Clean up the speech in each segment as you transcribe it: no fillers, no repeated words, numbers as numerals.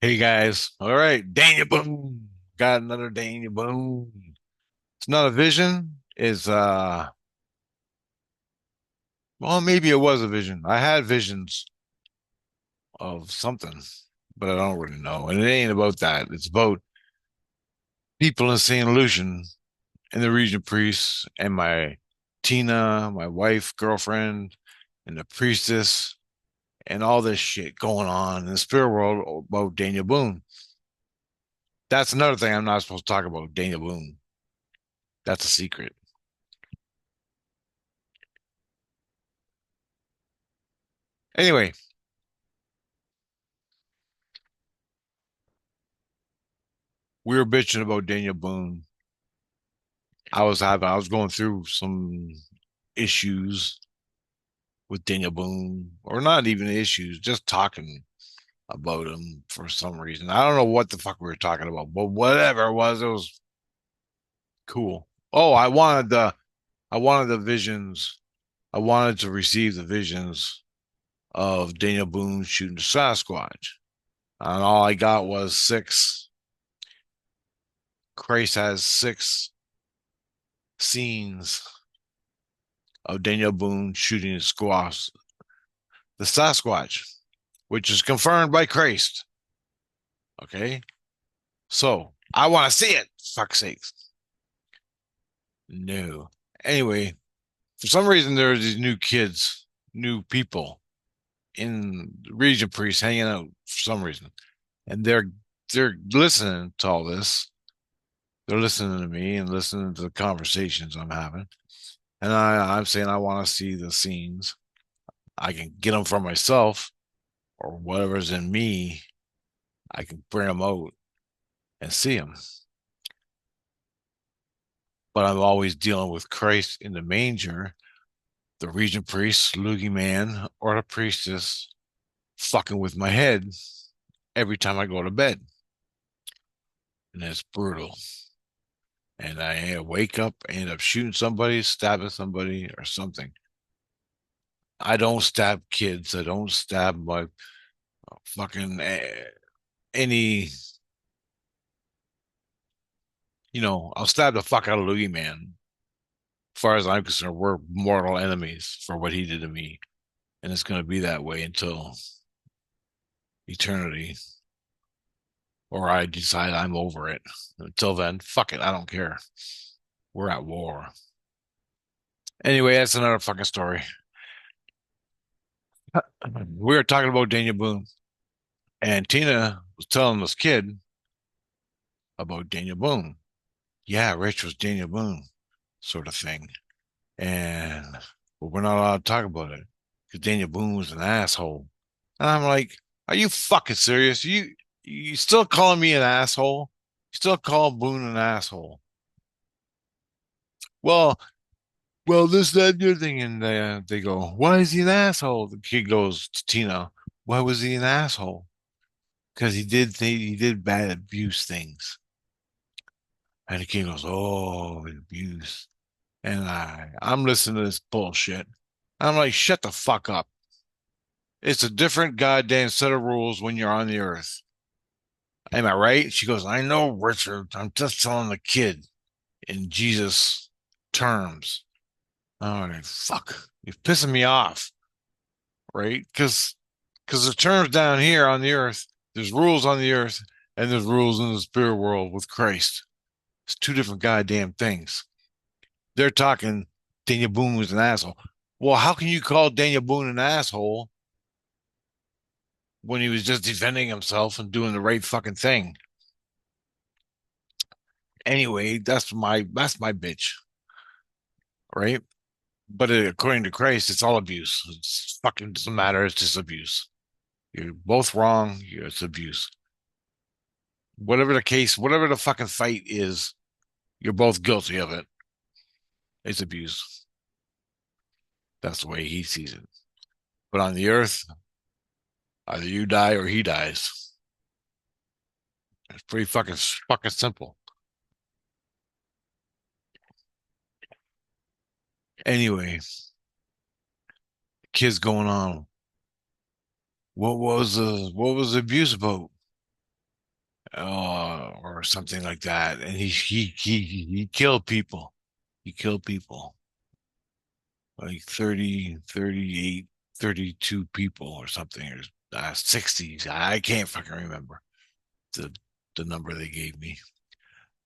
Hey guys. All right. Daniel Boone. Got another Daniel Boone. It's not a vision. It's well, maybe it was a vision. I had visions of something, but I don't really know. And it ain't about that. It's about people in St. Lucian and the region priests and my Tina, my wife, girlfriend, and the priestess, and all this shit going on in the spirit world about Daniel Boone. That's another thing I'm not supposed to talk about, Daniel Boone. That's a secret. Anyway, we were bitching about Daniel Boone. I was going through some issues with Daniel Boone, or not even issues, just talking about him for some reason. I don't know what the fuck we were talking about, but whatever it was cool. Oh, I wanted the visions. I wanted to receive the visions of Daniel Boone shooting the Sasquatch. And all I got was six. Christ has six scenes of Daniel Boone shooting the Sasquatch, which is confirmed by Christ. Okay. So I want to see it. Fuck's sakes. No. Anyway, for some reason, there are these new kids, new people in the region priest hanging out for some reason. And they're listening to all this. They're listening to me and listening to the conversations I'm having. And I'm saying I want to see the scenes. I can get them for myself or whatever's in me. I can bring them out and see them. But I'm always dealing with Christ in the manger, the regent priest, loogie man, or the priestess fucking with my head every time I go to bed. And it's brutal. And I wake up, end up shooting somebody, stabbing somebody, or something. I don't stab kids. I don't stab my fucking any. I'll stab the fuck out of Loogie Man. As far as I'm concerned, we're mortal enemies for what he did to me, and it's going to be that way until eternity, or I decide I'm over it. Until then, fuck it, I don't care. We're at war. Anyway, that's another fucking story. We were talking about Daniel Boone, and Tina was telling this kid about Daniel Boone. Yeah, Rich was Daniel Boone, sort of thing. And but we're not allowed to talk about it because Daniel Boone was an asshole. And I'm like, are you fucking serious? You still calling me an asshole? You still call Boone an asshole? Well, this, that, and the other thing. And they go, why is he an asshole? The kid goes to Tina, why was he an asshole? Because he did bad abuse things. And the kid goes, oh, abuse. And I'm listening to this bullshit. I'm like, shut the fuck up. It's a different goddamn set of rules when you're on the earth. Am I right? She goes, I know, Richard. I'm just telling the kid in Jesus terms. All right, fuck. You're pissing me off, right? Because the terms down here on the earth, there's rules on the earth and there's rules in the spirit world with Christ. It's two different goddamn things. They're talking Daniel Boone was an asshole. Well, how can you call Daniel Boone an asshole when he was just defending himself and doing the right fucking thing? Anyway, that's my bitch, right? But according to Christ, it's all abuse. It's fucking doesn't matter. It's just abuse. You're both wrong. It's abuse. Whatever the case, whatever the fucking fight is, you're both guilty of it. It's abuse. That's the way he sees it. But on the earth, either you die or he dies. It's pretty fucking simple. Anyway, kids going on. What was the abuse about? or something like that. And he killed people. He killed people, like 30, 38, 32 people or something, or 60s. I can't fucking remember the the number they gave me.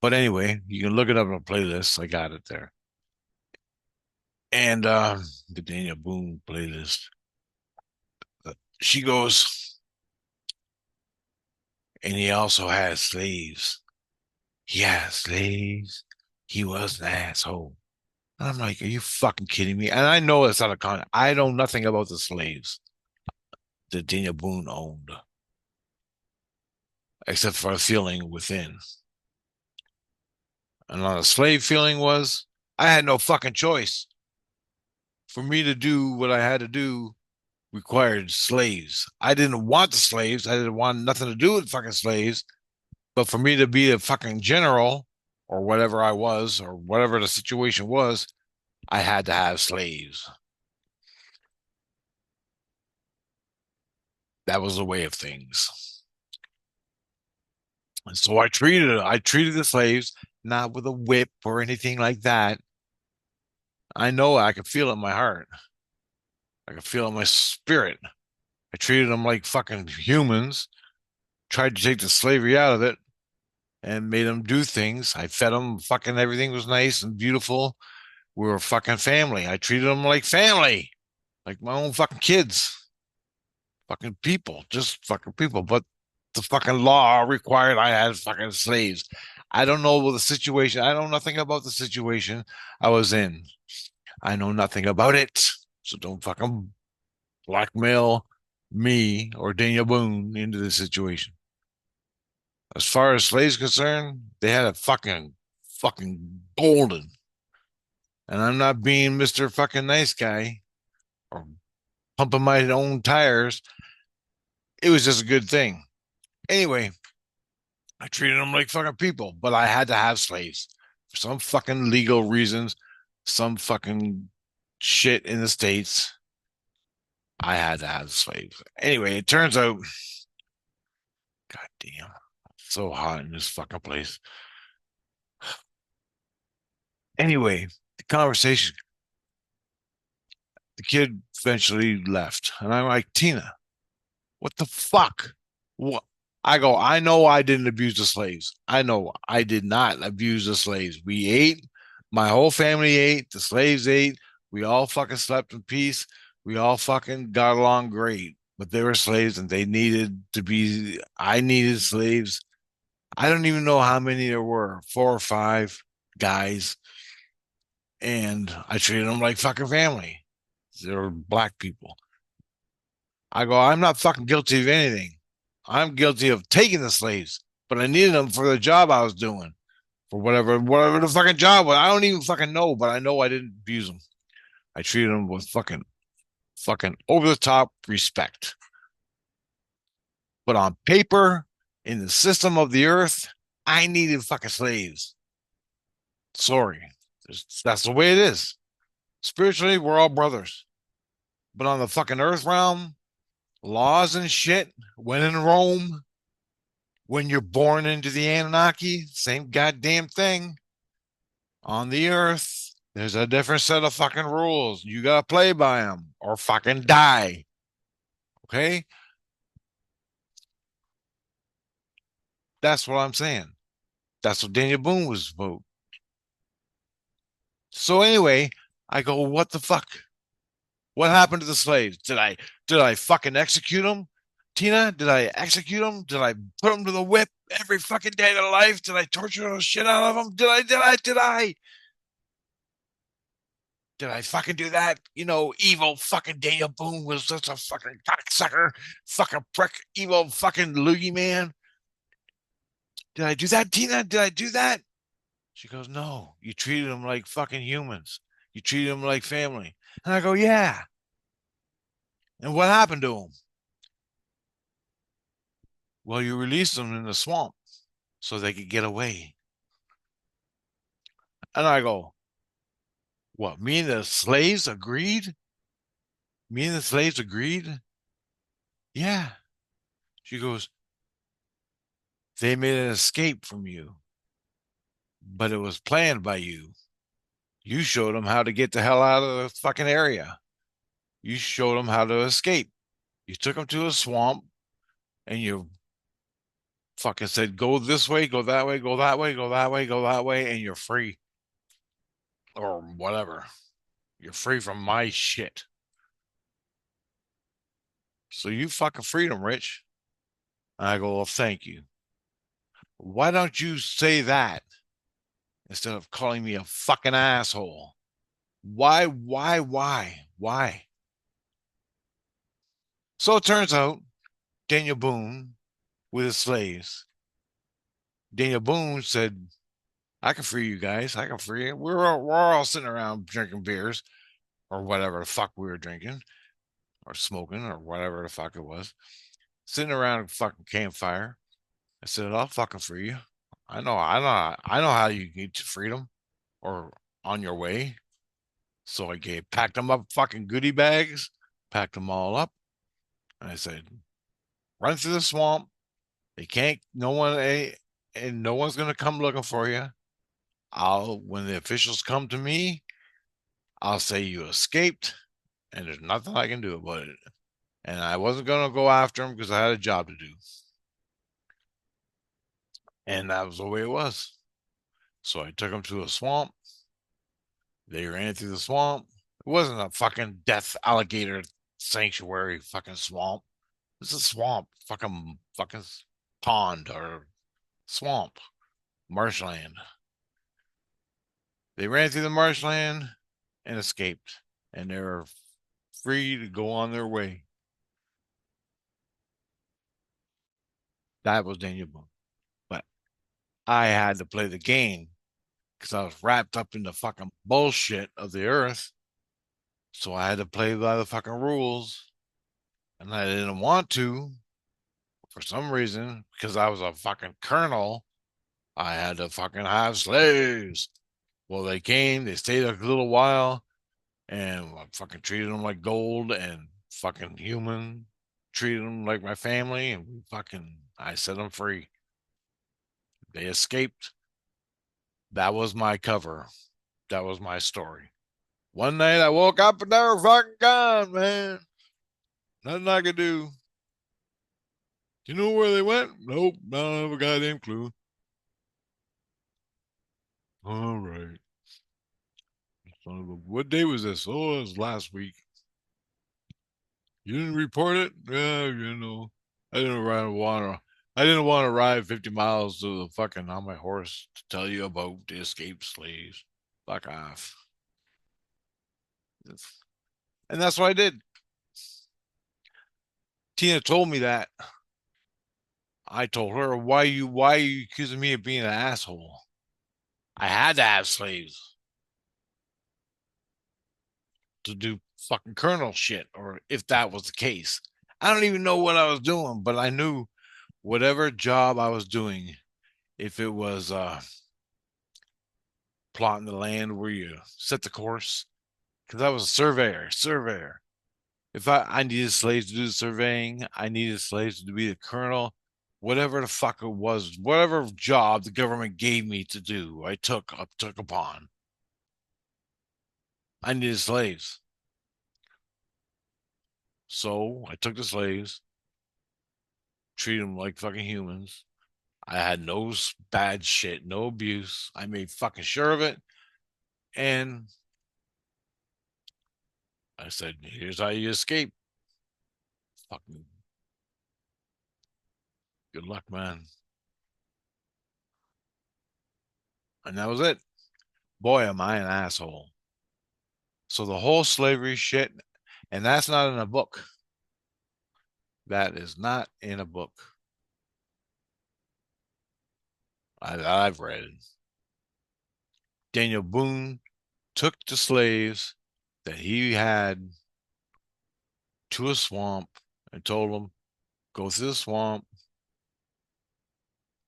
But anyway, you can look it up on a playlist. I got it there. And the Daniel Boone playlist. She goes, and he also had slaves. He had slaves. He was an asshole. And I'm like, are you fucking kidding me? And I know it's not a con. I know nothing about the slaves that Daniel Boone owned, except for a feeling within. And on the slave feeling was, I had no fucking choice. For me to do what I had to do required slaves. I didn't want the slaves. I didn't want nothing to do with fucking slaves. But for me to be a fucking general or whatever I was or whatever the situation was, I had to have slaves. That was the way of things. And so I treated the slaves not with a whip or anything like that. I know I could feel it in my heart. I could feel it in my spirit. I treated them like fucking humans, tried to take the slavery out of it and made them do things. I fed them, fucking everything was nice and beautiful. We were a fucking family. I treated them like family, like my own fucking kids, fucking people, just fucking people. But the fucking law required I had fucking slaves. I don't know the situation. I know nothing about the situation I was in. I know nothing about it. So don't fucking blackmail me or Daniel Boone into this situation. As far as slaves concerned, they had a fucking golden. And I'm not being Mr. fucking nice guy or pumping my own tires. It was just a good thing. Anyway, I treated them like fucking people, but I had to have slaves for some fucking legal reasons, some fucking shit in the States. I had to have slaves. Anyway, it turns out, god damn, it's so hot in this fucking place. Anyway, the conversation, the kid eventually left. And I'm like, Tina, what the fuck? What? I go, I know I didn't abuse the slaves. I know I did not abuse the slaves. We ate. My whole family ate. The slaves ate. We all fucking slept in peace. We all fucking got along great. But they were slaves and they needed to be, I needed slaves. I don't even know how many there were, 4 or 5 guys. And I treated them like fucking family. They were black people. I go, I'm not fucking guilty of anything. I'm guilty of taking the slaves, but I needed them for the job I was doing, for whatever the fucking job was. I don't even fucking know, but I know I didn't abuse them. I treated them with fucking over the top respect. But on paper, in the system of the earth, I needed fucking slaves. Sorry. That's the way it is. Spiritually, we're all brothers. But on the fucking earth realm, laws and shit, when in Rome, when you're born into the Anunnaki, same goddamn thing. On the earth, there's a different set of fucking rules. You gotta play by them or fucking die. Okay? That's what I'm saying. That's what Daniel Boone was about. So anyway, I go, what the fuck? What happened to the slaves? Did I fucking execute them? Tina, did I execute them? Did I put them to the whip every fucking day of their life? Did I torture the shit out of them? Did I fucking do that? Evil fucking Daniel Boone was such a fucking cocksucker, fucking prick, evil fucking loogie man. Did I do that, Tina? Did I do that? She goes, no, you treated them like fucking humans. You treated them like family. And I go, yeah. And what happened to them? Well, you released them in the swamp so they could get away. And I go, what? Me and the slaves agreed? Me and the slaves agreed? Yeah. She goes, They made an escape from you, but it was planned by you. You showed them how to get the hell out of the fucking area. You showed them how to escape. You took them to a swamp and you fucking said, go this way, go that way, go that way, go that way, go that way, and you're free or whatever. You're free from my shit. So you fucking freedom, Rich. And I go, well, thank you. Why don't you say that instead of calling me a fucking asshole? Why? So it turns out Daniel Boone with his slaves. Daniel Boone said, I can free you guys. I can free you. We're all sitting around drinking beers or whatever the fuck we were drinking or smoking or whatever the fuck it was. Sitting around a fucking campfire. I said, I'll fucking free you. I know how you get to freedom or on your way. So packed them up fucking goodie bags, packed them all up. And I said, run through the swamp. They can't, no one, and no one's going to come looking for you. When the officials come to me, I'll say you escaped and there's nothing I can do about it. And I wasn't going to go after him because I had a job to do. And that was the way it was. So I took him to a swamp. They ran through the swamp. It wasn't a fucking death alligator sanctuary fucking swamp. It's a swamp, fucking pond or swamp, marshland. They ran through the marshland and escaped, and they were free to go on their way. That was Daniel Boone. But I had to play the game because I was wrapped up in the fucking bullshit of the earth. So I had to play by the fucking rules. And I didn't want to for some reason because I was a fucking colonel. I had to fucking have slaves. Well, they came, they stayed a little while, and I fucking treated them like gold and fucking human. Treated them like my family, and I set them free. They escaped. That was my cover. That was my story. One night I woke up and they were fucking gone, man. Nothing I could do. Do you know where they went? Nope, don't have a goddamn clue. All right. What day was this? Oh, it was last week. You didn't report it? Yeah, I didn't I didn't want to ride 50 miles to the fucking on my horse to tell you about the escaped slaves. Fuck off. And that's what I did. Tina told me that. I told her, why are you accusing me of being an asshole? I had to have slaves to do fucking colonel shit, or if that was the case. I don't even know what I was doing, but I knew whatever job I was doing, if it was plotting the land where you set the course, because I was a surveyor. If I needed slaves to do the surveying, I needed slaves to be the colonel, whatever the fuck it was, whatever job the government gave me to do, I took upon. I needed slaves. So I took the slaves, treated them like fucking humans. I had no bad shit, no abuse. I made fucking sure of it. And I said, here's how you escape. Fucking good luck, man. And that was it. Boy, am I an asshole. So the whole slavery shit, and that's not in a book. That is not in a book I've read. Daniel Boone took the slaves that he had to a swamp and told them, go through the swamp,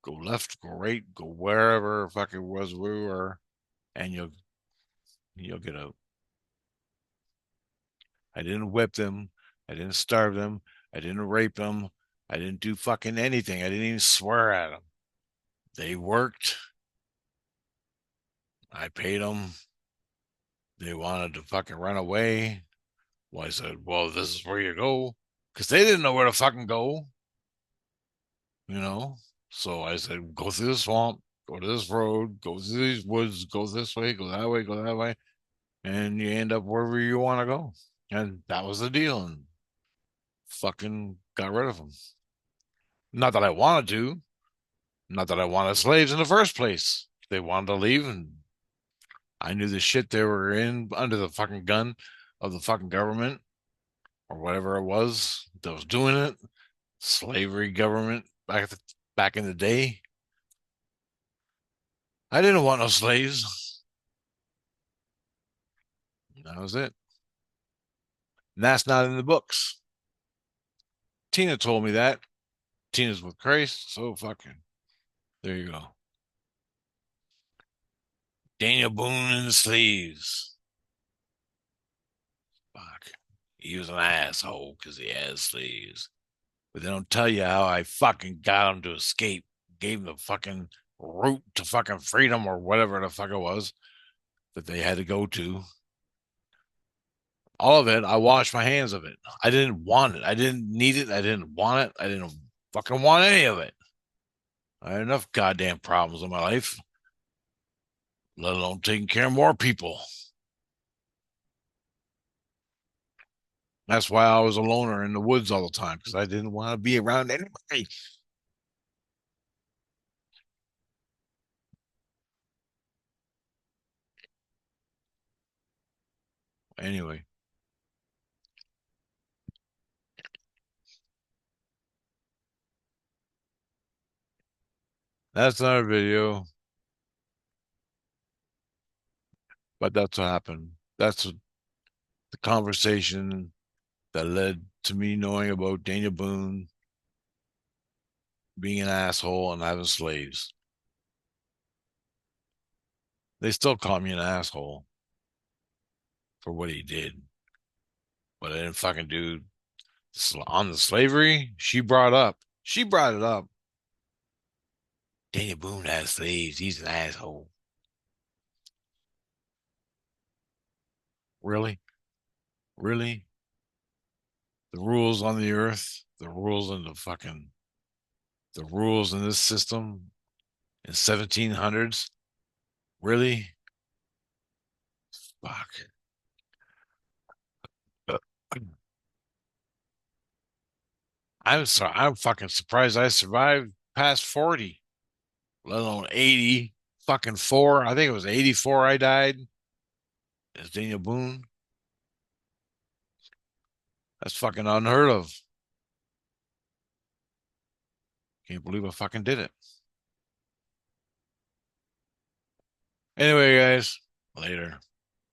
go left, go right, go wherever fuck it was we were, and you'll get out. I didn't whip them. I didn't starve them. I didn't rape them. I didn't do fucking anything. I didn't even swear at them. They worked. I paid them. They wanted to fucking run away. Well, I said, well, this is where you go. Because they didn't know where to fucking go, you know? So I said, go through the swamp, go to this road, go through these woods, go this way, go that way, go that way. And you end up wherever you want to go. And that was the deal. And fucking got rid of them. Not that I wanted to, not that I wanted slaves in the first place. They wanted to leave, and I knew the shit they were in under the fucking gun of the fucking government or whatever it was that was doing it. Slavery government back in the day. I didn't want no slaves. That was it. And that's not in the books. Tina told me that. Tina's with Christ, so fucking there you go. Daniel Boone and the sleeves. Fuck. He was an asshole because he had sleeves. But they don't tell you how I fucking got him to escape. Gave him the fucking route to fucking freedom or whatever the fuck it was that they had to go to. All of it, I washed my hands of it. I didn't want it. I didn't need it. I didn't want it. I didn't fucking want any of it. I had enough goddamn problems in my life, let alone taking care of more people. That's why I was a loner in the woods all the time because I didn't want to be around anybody. Anyway, that's another video, but that's what happened. That's what the conversation that led to me knowing about Daniel Boone being an asshole and having slaves. They still call me an asshole for what he did, but I didn't fucking do on the slavery. She brought it up. Daniel Boone has slaves. He's an asshole. Really? Really? The rules on the earth, the rules in this system in 1700s. Really? Fuck. I'm sorry. I'm fucking surprised I survived past 40, let alone 80. Fucking four. I think it was 84 I died as Daniel Boone. That's fucking unheard of. Can't believe I fucking did it. Anyway, guys, later.